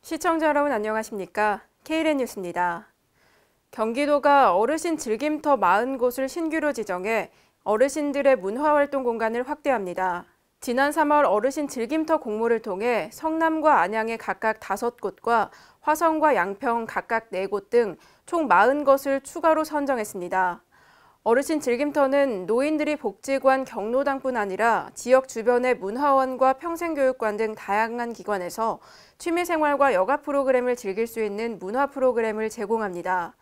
시청자 여러분 안녕하십니까? KLN 뉴스입니다. 경기도가 어르신 즐김터 40곳을 신규로 지정해 어르신들의 문화활동 공간을 확대합니다. 지난 3월 어르신 즐김터 공모를 통해 성남과 안양의 각각 5곳과 화성과 양평 각각 4곳 등 총 40곳을 추가로 선정했습니다. 어르신 즐김터는 노인들이 복지관 경로당뿐 아니라 지역 주변의 문화원과 평생교육관 등 다양한 기관에서 취미생활과 여가 프로그램을 즐길 수 있는 문화 프로그램을 제공합니다.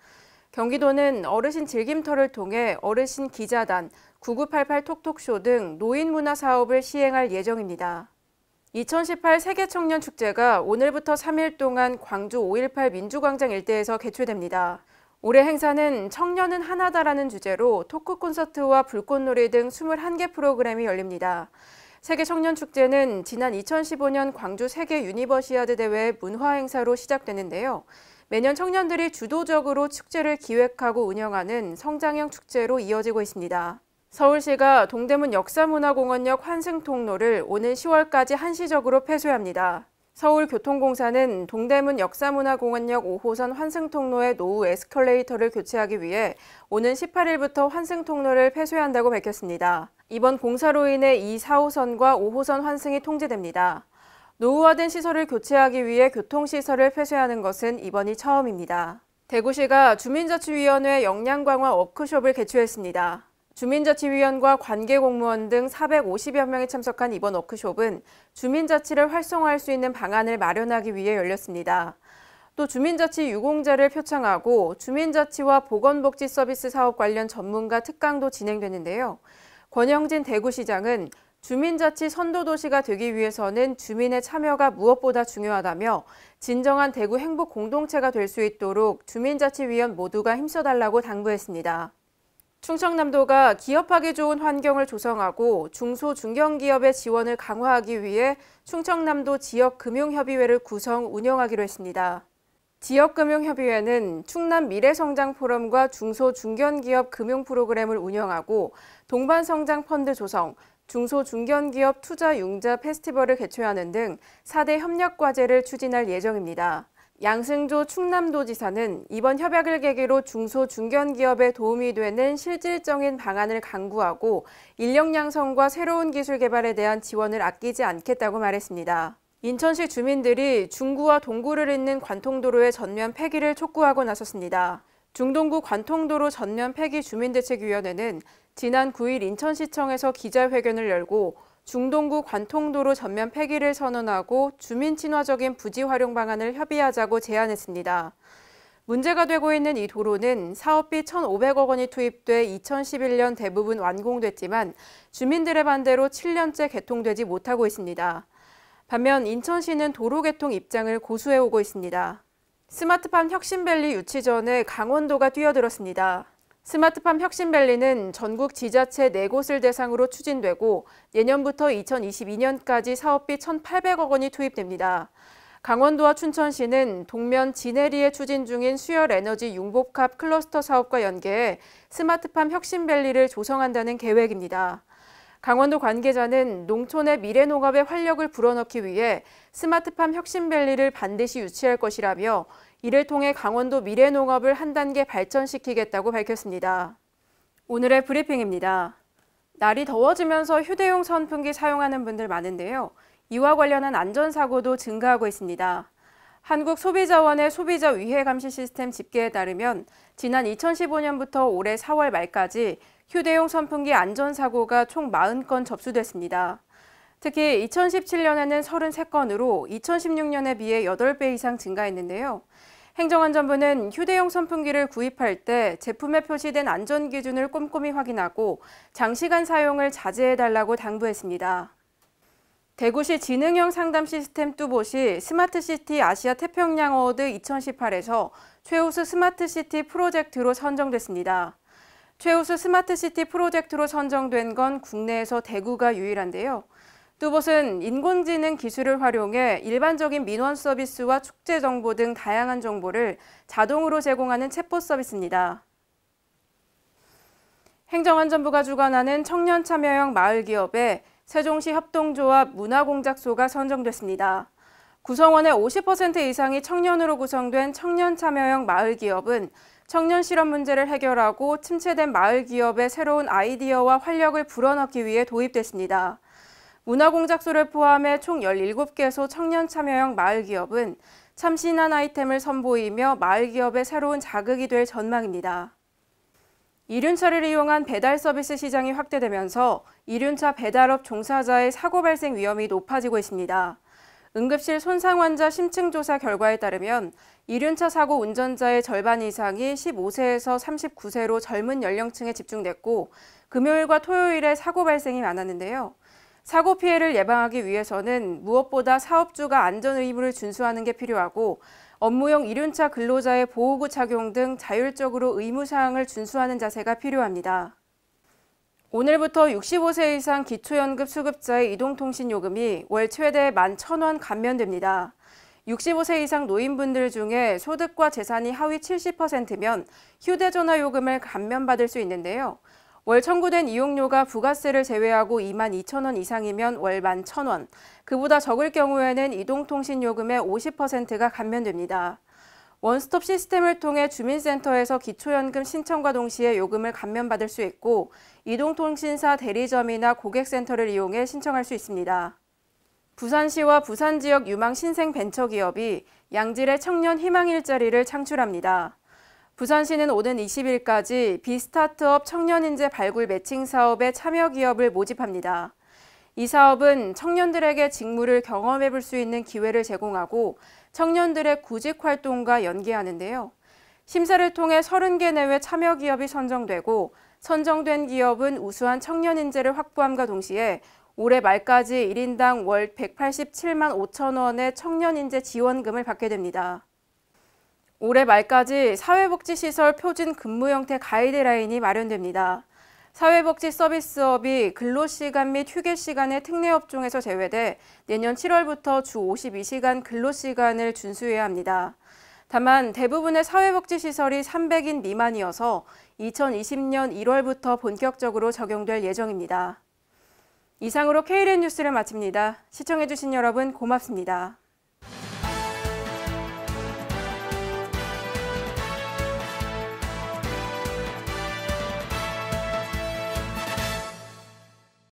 경기도는 어르신 즐김터를 통해 어르신 기자단, 9988 톡톡쇼 등 노인문화 사업을 시행할 예정입니다. 2018 세계청년축제가 오늘부터 3일 동안 광주 5.18 민주광장 일대에서 개최됩니다. 올해 행사는 청년은 하나다라는 주제로 토크 콘서트와 불꽃놀이 등 21개 프로그램이 열립니다. 세계청년축제는 지난 2015년 광주 세계 유니버시아드 대회의 문화행사로 시작되는데요. 매년 청년들이 주도적으로 축제를 기획하고 운영하는 성장형 축제로 이어지고 있습니다. 서울시가 동대문 역사문화공원역 환승통로를 오는 10월까지 한시적으로 폐쇄합니다. 서울교통공사는 동대문 역사문화공원역 5호선 환승통로의 노후 에스컬레이터를 교체하기 위해 오는 18일부터 환승통로를 폐쇄한다고 밝혔습니다. 이번 공사로 인해 이 4호선과 5호선 환승이 통제됩니다. 노후화된 시설을 교체하기 위해 교통시설을 폐쇄하는 것은 이번이 처음입니다. 대구시가 주민자치위원회 역량강화 워크숍을 개최했습니다. 주민자치위원과 관계공무원 등 450여 명이 참석한 이번 워크숍은 주민자치를 활성화할 수 있는 방안을 마련하기 위해 열렸습니다. 또 주민자치 유공자를 표창하고 주민자치와 보건복지 서비스 사업 관련 전문가 특강도 진행되는데요. 권영진 대구시장은 주민자치 선도도시가 되기 위해서는 주민의 참여가 무엇보다 중요하다며 진정한 대구 행복 공동체가 될 수 있도록 주민자치위원 모두가 힘써달라고 당부했습니다. 충청남도가 기업하기 좋은 환경을 조성하고 중소 중견기업의 지원을 강화하기 위해 충청남도 지역금융협의회를 구성 운영하기로 했습니다. 지역금융협의회는 충남 미래성장포럼과 중소 중견기업 금융 프로그램을 운영하고 동반성장펀드 조성, 중소중견기업 투자융자 페스티벌을 개최하는 등 4대 협력과제를 추진할 예정입니다. 양승조 충남도지사는 이번 협약을 계기로 중소중견기업에 도움이 되는 실질적인 방안을 강구하고 인력 양성과 새로운 기술 개발에 대한 지원을 아끼지 않겠다고 말했습니다. 인천시 주민들이 중구와 동구를 잇는 관통도로의 전면 폐기를 촉구하고 나섰습니다. 중동구 관통도로 전면 폐기 주민대책위원회는 지난 9일 인천시청에서 기자회견을 열고 중동구 관통도로 전면 폐기를 선언하고 주민 친화적인 부지 활용 방안을 협의하자고 제안했습니다. 문제가 되고 있는 이 도로는 사업비 1,500억 원이 투입돼 2011년 대부분 완공됐지만 주민들의 반대로 7년째 개통되지 못하고 있습니다. 반면 인천시는 도로 개통 입장을 고수해오고 있습니다. 스마트팜 혁신밸리 유치 전에 강원도가 뛰어들었습니다. 스마트팜 혁신밸리는 전국 지자체 4곳을 대상으로 추진되고 내년부터 2022년까지 사업비 1,800억 원이 투입됩니다. 강원도와 춘천시는 동면 진해리에 추진 중인 수열에너지 융복합 클러스터 사업과 연계해 스마트팜 혁신밸리를 조성한다는 계획입니다. 강원도 관계자는 농촌의 미래농업에 활력을 불어넣기 위해 스마트팜 혁신밸리를 반드시 유치할 것이라며 이를 통해 강원도 미래농업을 한 단계 발전시키겠다고 밝혔습니다. 오늘의 브리핑입니다. 날이 더워지면서 휴대용 선풍기 사용하는 분들 많은데요. 이와 관련한 안전사고도 증가하고 있습니다. 한국소비자원의 소비자 위해 감시 시스템 집계에 따르면 지난 2015년부터 올해 4월 말까지 휴대용 선풍기 안전사고가 총 40건 접수됐습니다. 특히 2017년에는 33건으로 2016년에 비해 8배 이상 증가했는데요. 행정안전부는 휴대용 선풍기를 구입할 때 제품에 표시된 안전기준을 꼼꼼히 확인하고 장시간 사용을 자제해달라고 당부했습니다. 대구시 지능형 상담 시스템 뚜봇이 스마트시티 아시아 태평양 어워드 2018에서 최우수 스마트시티 프로젝트로 선정됐습니다. 최우수 스마트시티 프로젝트로 선정된 건 국내에서 대구가 유일한데요. 뚜봇은 인공지능 기술을 활용해 일반적인 민원 서비스와 축제 정보 등 다양한 정보를 자동으로 제공하는 챗봇 서비스입니다. 행정안전부가 주관하는 청년 참여형 마을기업에 세종시 협동조합 문화공작소가 선정됐습니다. 구성원의 50% 이상이 청년으로 구성된 청년 참여형 마을 기업은 청년 실업 문제를 해결하고 침체된 마을 기업의 새로운 아이디어와 활력을 불어넣기 위해 도입됐습니다. 문화공작소를 포함해 총 17개소 청년 참여형 마을 기업은 참신한 아이템을 선보이며 마을 기업의 새로운 자극이 될 전망입니다. 이륜차를 이용한 배달 서비스 시장이 확대되면서 이륜차 배달업 종사자의 사고 발생 위험이 높아지고 있습니다. 응급실 손상 환자 심층 조사 결과에 따르면 이륜차 사고 운전자의 절반 이상이 15세에서 39세로 젊은 연령층에 집중됐고 금요일과 토요일에 사고 발생이 많았는데요. 사고 피해를 예방하기 위해서는 무엇보다 사업주가 안전 의무를 준수하는 게 필요하고 업무용 이륜차 근로자의 보호구 착용 등 자율적으로 의무사항을 준수하는 자세가 필요합니다. 오늘부터 65세 이상 기초연금 수급자의 이동통신요금이 월 최대 11,000원 감면됩니다. 65세 이상 노인분들 중에 소득과 재산이 하위 70%면 휴대전화 요금을 감면받을 수 있는데요. 월 청구된 이용료가 부가세를 제외하고 22,000원 이상이면 월 11,000원, 그보다 적을 경우에는 이동통신요금의 50%가 감면됩니다. 원스톱 시스템을 통해 주민센터에서 기초연금 신청과 동시에 요금을 감면받을 수 있고 이동통신사 대리점이나 고객센터를 이용해 신청할 수 있습니다. 부산시와 부산 지역 유망 신생 벤처기업이 양질의 청년 희망 일자리를 창출합니다. 부산시는 오는 20일까지 비스타트업 청년인재 발굴 매칭 사업에 참여 기업을 모집합니다. 이 사업은 청년들에게 직무를 경험해 볼 수 있는 기회를 제공하고 청년들의 구직 활동과 연계하는데요. 심사를 통해 30개 내외 참여 기업이 선정되고 선정된 기업은 우수한 청년 인재를 확보함과 동시에 올해 말까지 1인당 월 187만 5천 원의 청년 인재 지원금을 받게 됩니다. 올해 말까지 사회복지시설 표준 근무 형태 가이드라인이 마련됩니다. 사회복지 서비스업이 근로시간 및 휴게시간의 특례업종에서 제외돼 내년 7월부터 주 52시간 근로시간을 준수해야 합니다. 다만 대부분의 사회복지시설이 300인 미만이어서 2020년 1월부터 본격적으로 적용될 예정입니다. 이상으로 KLN 뉴스를 마칩니다. 시청해주신 여러분 고맙습니다.